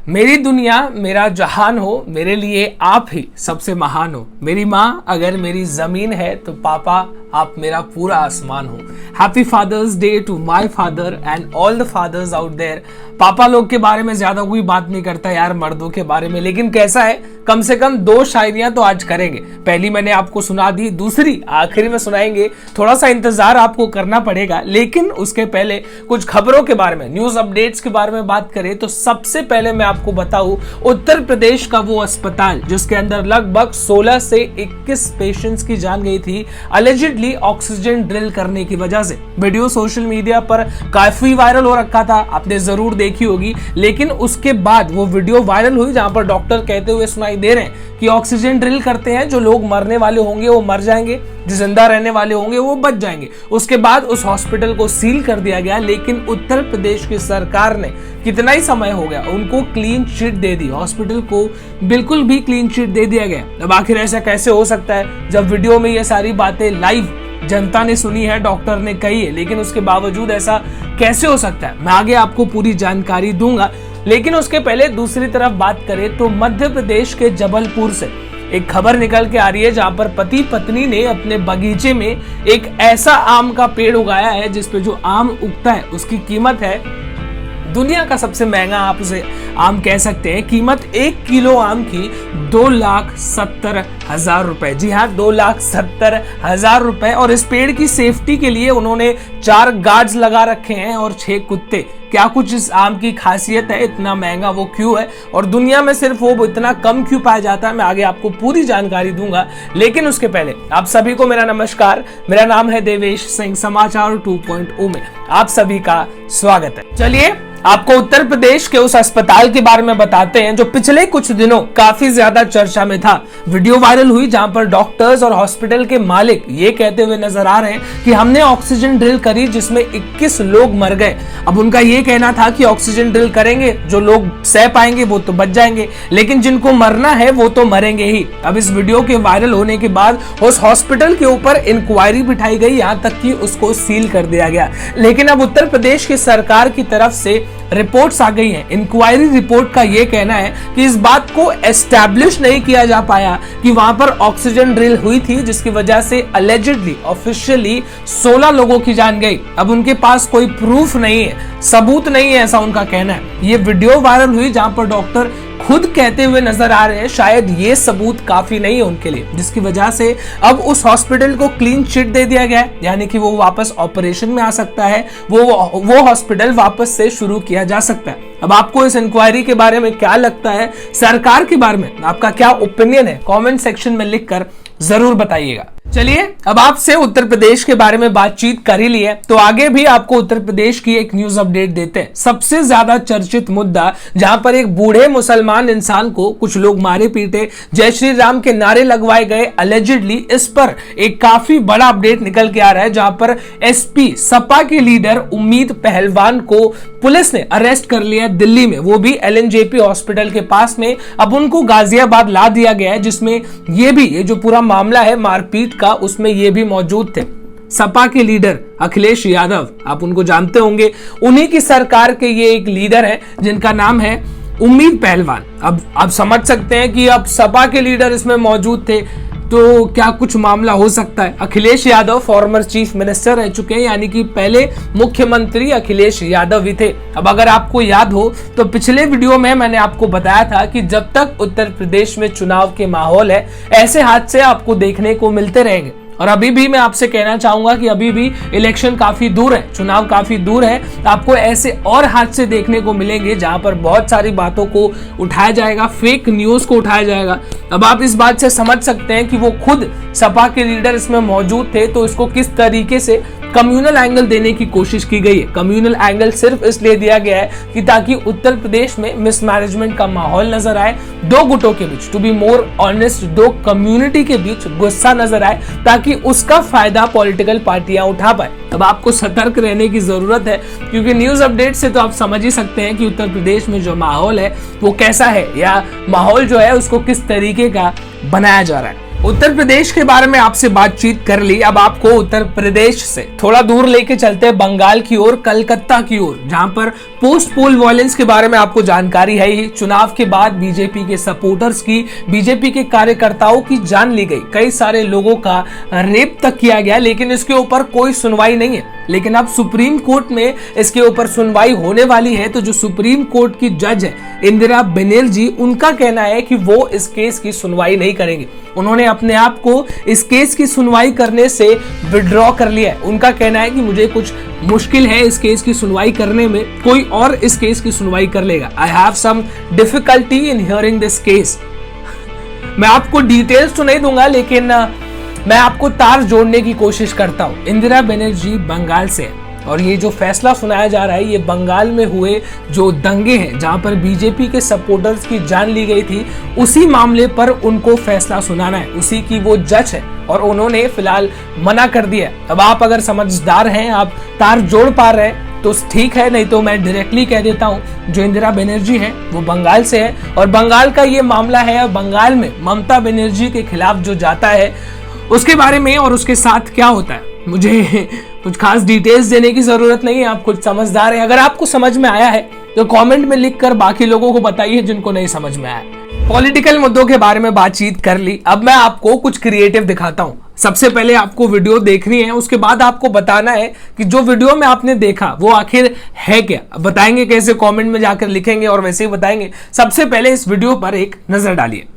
मेरी दुनिया मेरा जहान हो, मेरे लिए आप ही सबसे महान हो। मेरी माँ अगर मेरी जमीन है तो पापा आप मेरा पूरा आसमान हो। Happy father's day to my father and all the fathers out there. पापा लोग के बारे में ज्यादा कोई बात नहीं करता यार, मर्दों के बारे में, लेकिन कैसा है, कम से कम 2 शायरियां तो आज करेंगे। पहली मैंने आपको सुना दी, दूसरी आखिरी में सुनाएंगे। थोड़ा सा इंतजार आपको करना पड़ेगा, लेकिन उसके पहले कुछ खबरों के बारे में, न्यूज अपडेट्स के बारे में बात करें तो सबसे पहले मैं आपको बताऊं, उत्तर प्रदेश का वो अस्पताल जिसके अंदर लगभग 16 से 21 पेशेंट्स की जान गई थी अलेजिडली ऑक्सीजन ड्रिल करने की वजह से। वीडियो सोशल मीडिया पर काफी वायरल हो रखा था, आपने जरूर देखी होगी। लेकिन उसके बाद वो वीडियो वायरल हुई जहां पर डॉक्टर कहते हुए सुनाई दे रहे हैं कि ऑक्सीजन ड्रिल करते हैं, जो लोग मरने वाले होंगे वो मर जाएंगे, जो जिंदा रहने वाले होंगे वो बच जाएंगे। उसके बाद उस हॉस्पिटल को सील कर दिया गया, लेकिन उत्तर प्रदेश की सरकार ने कितना ही समय हो गया, उनको क्लीन चिट दे दी, हॉस्पिटल को बिल्कुल भी क्लीन चिट दे दिया गया। अब आखिर ऐसा कैसे हो सकता है जब वीडियो में ये सारी बातें लाइव जनता ने सुनी है, डॉक्टर ने कही है, लेकिन उसके बावजूद ऐसा कैसे हो सकता है, मैं आगे आपको पूरी जानकारी दूंगा। लेकिन उसके पहले दूसरी तरफ बात करें तो मध्य प्रदेश के जबलपुर से एक खबर निकल के आ रही है जहां पर पति पत्नी ने अपने बगीचे में एक ऐसा आम का पेड़ उगाया है जिसपे जो आम उगता है उसकी कीमत है दुनिया का सबसे महंगा, आप उसे आम कह सकते हैं। कीमत 1 किलो आम की 2,70,000 रुपए। जी हाँ, 2,70,000 रुपए। और इस पेड़ की सेफ्टी के लिए उन्होंने 4 गार्ड्स लगा रखे हैं और 6 कुत्ते। क्या कुछ इस आम की खासियत है, इतना महंगा वो क्यों है और दुनिया में सिर्फ वो इतना कम क्यों पाया जाता है, मैं आगे आपको पूरी जानकारी दूंगा। लेकिन उसके पहले आप सभी को मेरा नमस्कार, मेरा नाम है देवेश सिंह, समाचार 2.0 में आप सभी का स्वागत है। चलिए आपको उत्तर प्रदेश के उस अस्पताल के बारे में बताते हैं जो पिछले कुछ दिनों काफी ज्यादा चर्चा में था। वीडियो वायरल हुई जहां पर डॉक्टर्स और हॉस्पिटल के मालिक ये कहते हुए नजर आ रहे हैं कि हमने ऑक्सीजन ड्रिल करी जिसमें 21 लोग मर गए। अब उनका ये कहना था कि ऑक्सीजन ड्रिल करेंगे, जो लोग सह पाएंगे वो तो बच जाएंगे, लेकिन जिनको मरना है वो तो मरेंगे ही। अब इस वीडियो के वायरल होने के बाद उस हॉस्पिटल के ऊपर इंक्वायरी बिठाई गई, यहाँ तक कि उसको सील कर दिया गया। लेकिन अब उत्तर प्रदेश की सरकार की तरफ से रिपोर्ट्स आ गई हैं। इंक्वायरी रिपोर्ट का यह कहना है कि इस बात को एस्टैब्लिश नहीं किया जा पाया कि वहां पर ऑक्सीजन ड्रिल हुई थी जिसकी वजह से अलेजिडली ऑफिशियली 16 लोगों की जान गई। अब उनके पास कोई प्रूफ नहीं है, सबूत नहीं है, ऐसा उनका कहना है। ये वीडियो वायरल हुई जहां पर डॉक्टर खुद कहते हुए नजर आ रहे हैं शायद ये सबूत काफी नहीं है उनके लिए, जिसकी वजह से अब उस हॉस्पिटल को क्लीन चिट दे दिया गया है, यानी कि वो वापस ऑपरेशन में आ सकता है, वो हॉस्पिटल वापस से शुरू किया जा सकता है। अब आपको इस इंक्वायरी के बारे में क्या लगता है, सरकार के बारे में आपका क्या ओपिनियन है, कमेंट सेक्शन में लिखकर जरूर बताइएगा। चलिए अब आपसे उत्तर प्रदेश के बारे में बातचीत कर ही ली है तो आगे भी आपको उत्तर प्रदेश की एक न्यूज अपडेट देते हैं। सबसे ज्यादा चर्चित मुद्दा जहां पर एक बूढ़े मुसलमान इंसान को कुछ लोग मारे पीटे, जय श्री राम के नारे लगवाए गए अलेजिडली, इस पर एक काफी बड़ा अपडेट निकल के आ रहा है जहां पर एसपी सपा के लीडर उम्मीद पहलवान को पुलिस ने अरेस्ट कर लिया दिल्ली में, वो भी एलएनजेपी हॉस्पिटल के पास में। अब उनको गाजियाबाद ला दिया गया है जिसमें ये जो पूरा मामला है मारपीट का, उसमें ये भी मौजूद थे। सपा के लीडर अखिलेश यादव, आप उनको जानते होंगे, उन्हीं की सरकार के ये एक लीडर है जिनका नाम है उम्मीद पहलवान। अब आप समझ सकते हैं कि अब सपा के लीडर इसमें मौजूद थे तो क्या कुछ मामला हो सकता है। Akhilesh Yadav former chief minister रह चुके हैं, यानी कि पहले मुख्यमंत्री अखिलेश यादव ही थे। अब अगर आपको याद हो तो पिछले वीडियो में मैंने आपको बताया था कि जब तक उत्तर प्रदेश में चुनाव के माहौल है ऐसे हादसे आपको देखने को मिलते रहेंगे। और अभी भी मैं आपसे कहना चाहूंगा कि अभी भी इलेक्शन काफी दूर है, चुनाव काफी दूर है, आपको ऐसे और हादसे देखने को मिलेंगे जहां पर बहुत सारी बातों को उठाया जाएगा, फेक न्यूज को उठाया जाएगा। अब आप इस बात से समझ सकते हैं कि वो खुद सपा के लीडर इसमें मौजूद थे तो इसको किस तरीके से कम्युनल एंगल देने की कोशिश की गई है। कम्युनल एंगल सिर्फ इसलिए दिया गया है कि ताकि उत्तर प्रदेश में मिसमैनेजमेंट का माहौल नजर आए, दो गुटों के बीच, टू बी मोर ऑनेस्ट, दो कम्युनिटी के बीच गुस्सा नजर आए ताकि उसका फायदा पॉलिटिकल पार्टियां उठा पाए। अब आपको सतर्क रहने की जरूरत है क्योंकि न्यूज अपडेट से तो आप समझ ही सकते हैं कि उत्तर प्रदेश में जो माहौल है वो कैसा है, या माहौल जो है उसको किस तरीके का बनाया जा रहा है। उत्तर प्रदेश के बारे में आपसे बातचीत कर ली, अब आपको उत्तर प्रदेश से थोड़ा दूर लेके चलते हैं बंगाल की ओर, कलकत्ता की ओर, जहां पर पोस्ट पोल वायलेंस के बारे में आपको जानकारी है ही। चुनाव के बाद बीजेपी के सपोर्टर्स की, बीजेपी के कार्यकर्ताओं की जान ली गई, कई सारे लोगों का रेप तक किया गया, लेकिन इसके ऊपर कोई सुनवाई नहीं है। लेकिन अब सुप्रीम कोर्ट में इसके ऊपर सुनवाई होने वाली है। तो जो सुप्रीम कोर्ट की जज है इंदिरा बनर्जी, उनका कहना है कि वो इस केस की सुनवाई नहीं करेंगे। उन्होंने अपने आप को इस केस की सुनवाई करने से विड्रॉ कर लिया है। उनका कहना है कि मुझे कुछ मुश्किल है इस केस की सुनवाई करने में, कोई और इस केस की सुनवाई कर लेगा। I have some difficulty in hearing this case. मैं आपको डिटेल्स तो नहीं दूंगा, लेकिन मैं आपको तार जोड़ने की कोशिश करता हूं। इंदिरा बनर्जी बंगाल से है और ये जो फैसला सुनाया जा रहा है ये बंगाल में हुए जो दंगे हैं, जहां पर बीजेपी के सपोर्टर्स की जान ली गई थी, उसी मामले पर उनको फैसला सुनाना है। उसी की वो जज है और उन्होंने फिलहाल मना कर दिया। अब आप अगर समझदार हैं, आप तार जोड़ पा रहे हैं तो ठीक है, नहीं तो मैं डायरेक्टली कह देता हूं जो इंदिरा बनर्जी है वो बंगाल से है और बंगाल का ये मामला है। और बंगाल में ममता बनर्जी के खिलाफ जो जाता है उसके बारे में और उसके साथ क्या होता है, मुझे कुछ खास डिटेल्स देने की जरूरत नहीं है। आप कुछ समझदार हैं, अगर आपको समझ में आया है तो कमेंट में लिखकर बाकी लोगों को बताइए जिनको नहीं समझ में आया। पॉलिटिकल मुद्दों के बारे में बातचीत कर ली, अब मैं आपको कुछ क्रिएटिव दिखाता हूं। सबसे पहले आपको वीडियो देखनी है, उसके बाद आपको बताना है कि जो वीडियो में आपने देखा वो आखिर है क्या। बताएंगे कैसे, कमेंट में जाकर लिखेंगे और वैसे ही बताएंगे। सबसे पहले इस वीडियो पर एक नजर डालिए।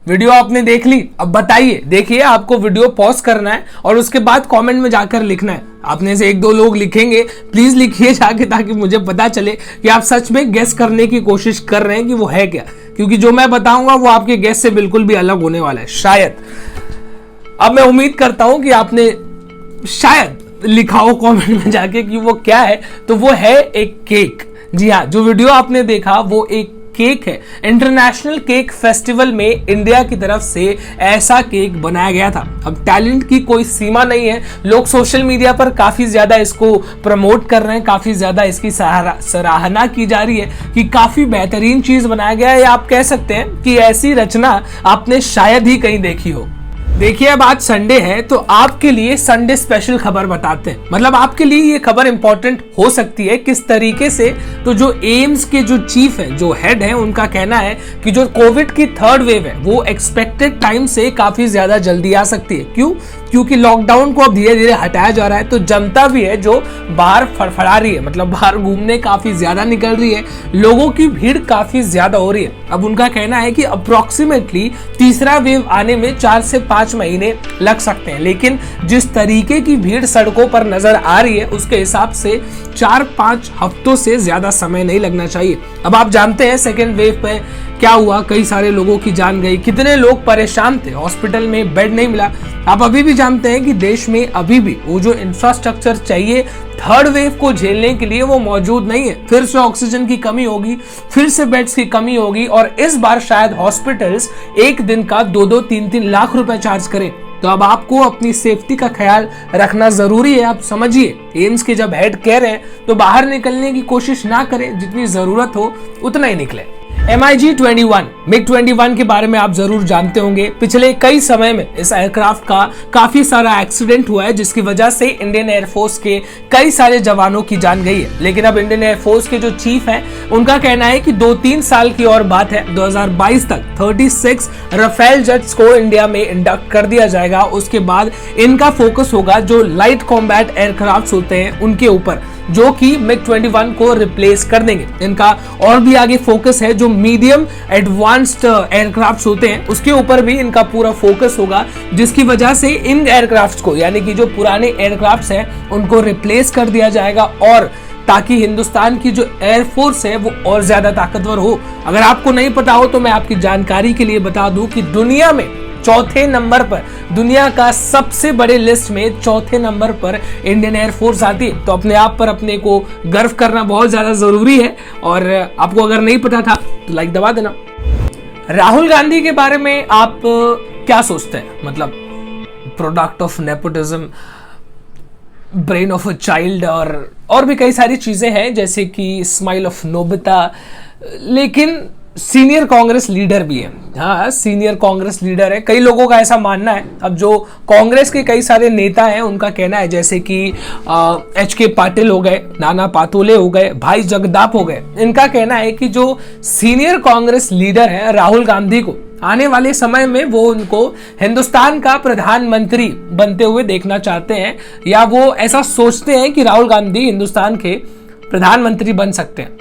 वीडियो आपने देख ली, अब बताइए। देखिए, आपको वीडियो पॉज करना है और उसके बाद कमेंट में जाकर लिखना है। आपने से 1-2 लोग लिखेंगे, प्लीज लिखिए जाके, ताकि मुझे पता चले कि आप सच में गेस करने की कोशिश कर रहे हैं कि वो है क्या। क्योंकि जो मैं बताऊंगा वो आपके गेस से बिल्कुल भी अलग होने वाला है शायद। अब मैं उम्मीद करता हूं कि आपने शायद लिखा हो कमेंट में जाके कि वो क्या है। तो वो है एक केक। जी हाँ, जो वीडियो आपने देखा वो एक केक है। इंटरनेशनल केक फेस्टिवल में इंडिया की तरफ से ऐसा केक बनाया गया था। अब टैलेंट की कोई सीमा नहीं है, लोग सोशल मीडिया पर काफी ज्यादा इसको प्रमोट कर रहे हैं, काफी ज्यादा इसकी सराहना की जा रही है कि काफी बेहतरीन चीज बनाया गया है। या आप कह सकते हैं कि ऐसी रचना आपने शायद ही कहीं देखी हो। देखिए, अब आज संडे है तो आपके लिए संडे स्पेशल खबर बताते हैं। मतलब आपके लिए ये खबर इंपॉर्टेंट हो सकती है। किस तरीके से, तो जो एम्स के जो चीफ है, जो हेड है, उनका कहना है कि जो कोविड की 3rd वेव है वो एक्सपेक्टेड टाइम से काफी ज्यादा जल्दी आ सकती है। क्यों? क्योंकि लॉकडाउन को अब धीरे धीरे हटाया जा रहा है। तो जनता भी है जो बाहर फड़फड़ा रही है, मतलब बाहर घूमने काफी ज्यादा निकल रही है, लोगों की भीड़ काफी ज्यादा हो रही है। अब उनका कहना है कि अप्रोक्सीमेटली तीसरा वेव आने में 4 से 5 महीने लग सकते हैं। लेकिन जिस तरीके की भीड़ सड़कों पर नजर आ रही है उसके हिसाब से 4-5 हफ्तों से ज्यादा समय नहीं लगना चाहिए। अब आप जानते हैं सेकेंड वेव पे क्या हुआ, कई सारे लोगों की जान गई, कितने लोग परेशान थे, हॉस्पिटल में बेड नहीं मिला। आप अभी भी जानते हैं कि देश में अभी भी वो जो इंफ्रास्ट्रक्चर चाहिए 3rd वेव को झेलने के लिए वो मौजूद नहीं है। फिर से ऑक्सीजन की कमी होगी, फिर से बेड्स की कमी होगी और इस बार शायद हॉस्पिटल्स एक दिन का 2-2, 3-3 लाख रुपए चार्ज करें। तो अब आपको अपनी सेफ्टी का ख्याल रखना जरूरी है। आप समझिए, एम्स के जब हेड कह रहे हैं तो बाहर निकलने की कोशिश ना करें, जितनी जरूरत हो उतना ही निकले। MiG-21 MiG-21 के बारे में आप जरूर जानते होंगे। पिछले कई समय में इस एयरक्राफ्ट का काफी सारा एक्सीडेंट हुआ है, जिसकी वजह से इंडियन एयरफोर्स के कई सारे जवानों की जान गई है। लेकिन अब इंडियन एयरफोर्स के जो चीफ हैं, उनका कहना है कि 2-3 साल की और बात है, 2022 तक 36 राफेल जेट्स को इंडिया में इंडक्ट कर दिया जाएगा। उसके बाद इनका फोकस होगा जो लाइट कॉम्बैट एयरक्राफ्ट होते हैं उनके ऊपर, जो कि MiG-21 को रिप्लेस कर देंगे। इनका और भी आगे फोकस है जो मीडियम एडवांस्ड एयरक्राफ्ट होते हैं, उसके ऊपर भी इनका पूरा फोकस होगा, जिसकी वजह से इन एयरक्राफ्ट को, यानी कि जो पुराने एयरक्राफ्ट हैं, उनको रिप्लेस कर दिया जाएगा और ताकि हिंदुस्तान की जो एयरफोर्स है वो और ज्यादा ताकतवर हो। अगर आपको नहीं पता हो तो मैं आपकी जानकारी के लिए बता दूं कि दुनिया में चौथे नंबर पर, दुनिया का सबसे बड़े लिस्ट में चौथे नंबर पर इंडियन एयरफोर्स आती है। तो अपने आप पर अपने को गर्व करना बहुत ज्यादा जरूरी है। और आपको अगर नहीं पता था तो लाइक दबा देना। राहुल गांधी के बारे में आप क्या सोचते हैं? मतलब product of nepotism, brain of a child और भी कई सारी चीजें हैं, जैसे कि स्माइल ऑफ नोबिता, लेकिन सीनियर कांग्रेस लीडर भी है। हाँ, सीनियर कांग्रेस लीडर है, कई लोगों का ऐसा मानना है। अब जो कांग्रेस के कई सारे नेता हैं उनका कहना है, जैसे कि HK पाटिल हो गए, नाना पाटोले हो गए, भाई जगदाप हो गए, इनका कहना है कि जो सीनियर कांग्रेस लीडर है राहुल गांधी को आने वाले समय में वो उनको हिंदुस्तान का प्रधानमंत्री बनते हुए देखना चाहते हैं, या वो ऐसा सोचते हैं कि राहुल गांधी हिंदुस्तान के प्रधानमंत्री बन सकते हैं।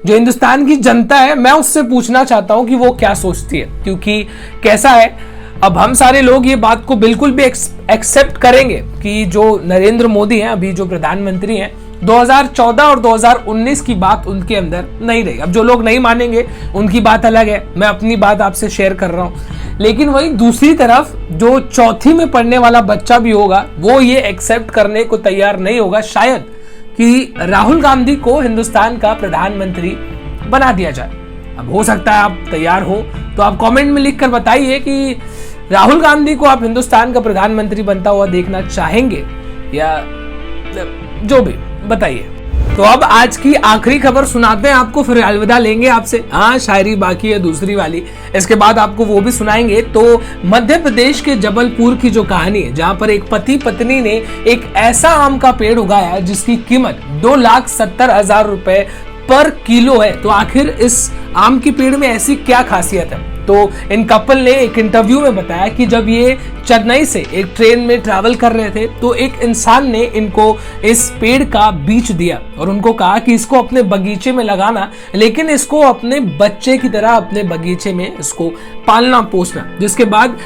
जो हिंदुस्तान की जनता है, मैं उससे पूछना चाहता हूं कि वो क्या सोचती है, क्योंकि कैसा है, अब हम सारे लोग ये बात को बिल्कुल भी एक्सेप्ट करेंगे कि जो नरेंद्र मोदी हैं, अभी जो प्रधानमंत्री हैं, 2014 और 2019 की बात उनके अंदर नहीं रही। अब जो लोग नहीं मानेंगे उनकी बात अलग है, मैं अपनी बात आपसे शेयर कर रहा हूं। लेकिन वहीं दूसरी तरफ जो चौथी में पढ़ने वाला बच्चा भी होगा, वो ये एक्सेप्ट करने को तैयार नहीं होगा शायद कि राहुल गांधी को हिंदुस्तान का प्रधानमंत्री बना दिया जाए। अब हो सकता है आप तैयार हो तो आप कमेंट में लिखकर बताइए कि राहुल गांधी को आप हिंदुस्तान का प्रधानमंत्री बनता हुआ देखना चाहेंगे, या जो भी बताइए। तो अब आज की आखिरी खबर सुनाते हैं आपको, फिर अलविदा लेंगे आपसे। हाँ, शायरी बाकी है दूसरी वाली, इसके बाद आपको वो भी सुनाएंगे। तो मध्य प्रदेश के जबलपुर की जो कहानी है, जहां पर एक पति पत्नी ने एक ऐसा आम का पेड़ उगाया जिसकी कीमत 2,70,000 रुपए पर किलो है। तो आखिर इस आम के पेड़ में ऐसी क्या खासियत है? तो इन कपल ने एक इंटरव्यू में बताया कि जब ये चेन्नई से एक ट्रेन में ट्रैवल कर रहे थे तो एक इंसान ने इनको इस पेड़ का बीज दिया और उनको कहा कि इसको अपने बगीचे में लगाना, लेकिन इसको अपने बच्चे की तरह अपने बगीचे में इसको पालना पोसना। जिसके बाद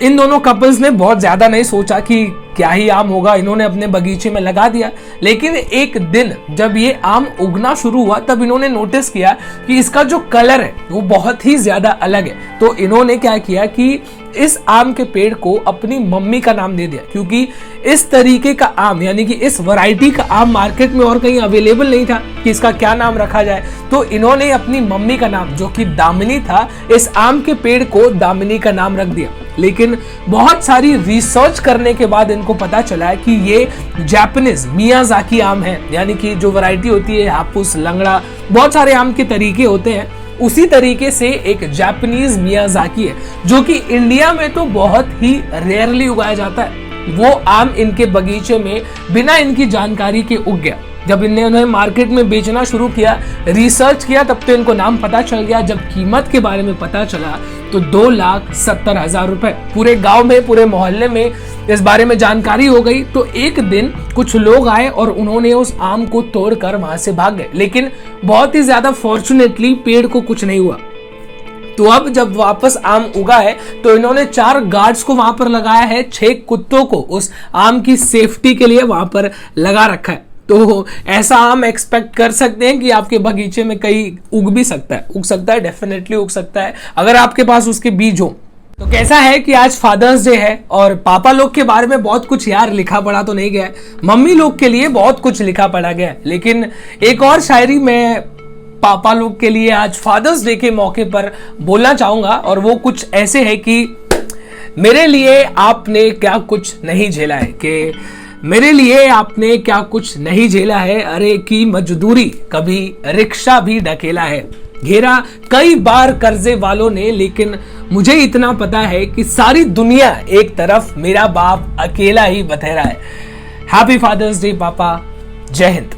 इन दोनों कपल्स ने बहुत ज्यादा नहीं सोचा कि क्या ही आम होगा, इन्होंने अपने बगीचे में लगा दिया। लेकिन एक दिन जब ये आम उगना शुरू हुआ तब इन्होंने नोटिस किया कि इसका जो कलर है वो बहुत ही ज्यादा अलग है। तो इन्होंने क्या किया कि इस आम के पेड़ को अपनी मम्मी का नाम दे दिया, क्योंकि इस तरीके का आम, यानी कि इस वैरायटी का आम मार्केट में और कहीं अवेलेबल नहीं था कि इसका क्या नाम रखा जाए। तो इन्होंने अपनी मम्मी का नाम, जो कि दामिनी था, इस आम के पेड़ को दामिनी का नाम रख दिया। लेकिन बहुत सारी रिसर्च करने के बाद इनको पता चला है कि ये जापानीज मियाजाकी आम है, यानी कि जो वैरायटी होती है हापुस, लंगड़ा, बहुत सारे आम के तरीके होते हैं, उसी तरीके से एक जापानीज मियाजाकी है, जो कि इंडिया में तो बहुत ही रेयरली उगाया जाता है। वो आम इनके बगीचे में बिना इनकी जानकारी के उग गया। जब इन्होंने मार्केट में बेचना शुरू किया, रिसर्च किया, तब तो इनको नाम पता चल गया। जब कीमत के बारे में पता चला तो 2,70,000 रुपए, पूरे गांव में, पूरे मोहल्ले में इस बारे में जानकारी हो गई। तो एक दिन कुछ लोग आए और उन्होंने उस आम को तोड़कर वहां से भाग गए। लेकिन बहुत ही ज्यादा फॉर्चुनेटली पेड़ को कुछ नहीं हुआ। तो अब जब वापस आम उगा है तो इन्होंने 4 गार्ड्स को वहां पर लगाया है, 6 कुत्तों को उस आम की सेफ्टी के लिए वहां पर लगा रखा है। तो ऐसा आम एक्सपेक्ट कर सकते हैं कि आपके बगीचे में कहीं उग भी सकता है, डेफिनेटली उग सकता है, अगर आपके पास उसके बीज हो। तो कैसा है कि आज फादर्स डे है और पापा लोग के बारे में बहुत कुछ यार लिखा पढ़ा तो नहीं गया है, मम्मी लोग के लिए बहुत कुछ लिखा पढ़ा गया है। लेकिन एक और शायरी में पापा लोग के लिए आज फादर्स डे के मौके पर बोलना चाहूंगा, और वो कुछ ऐसे है कि मेरे लिए आपने क्या कुछ नहीं झेला है, कि मेरे लिए आपने क्या कुछ नहीं झेला है, अरे की मजदूरी कभी रिक्शा भी ढकेला है, घेरा कई बार कर्जे वालों ने, लेकिन मुझे इतना पता है कि सारी दुनिया एक तरफ, मेरा बाप अकेला ही बतेरा है। हैप्पी फादर्स डे पापा, जय हिंद।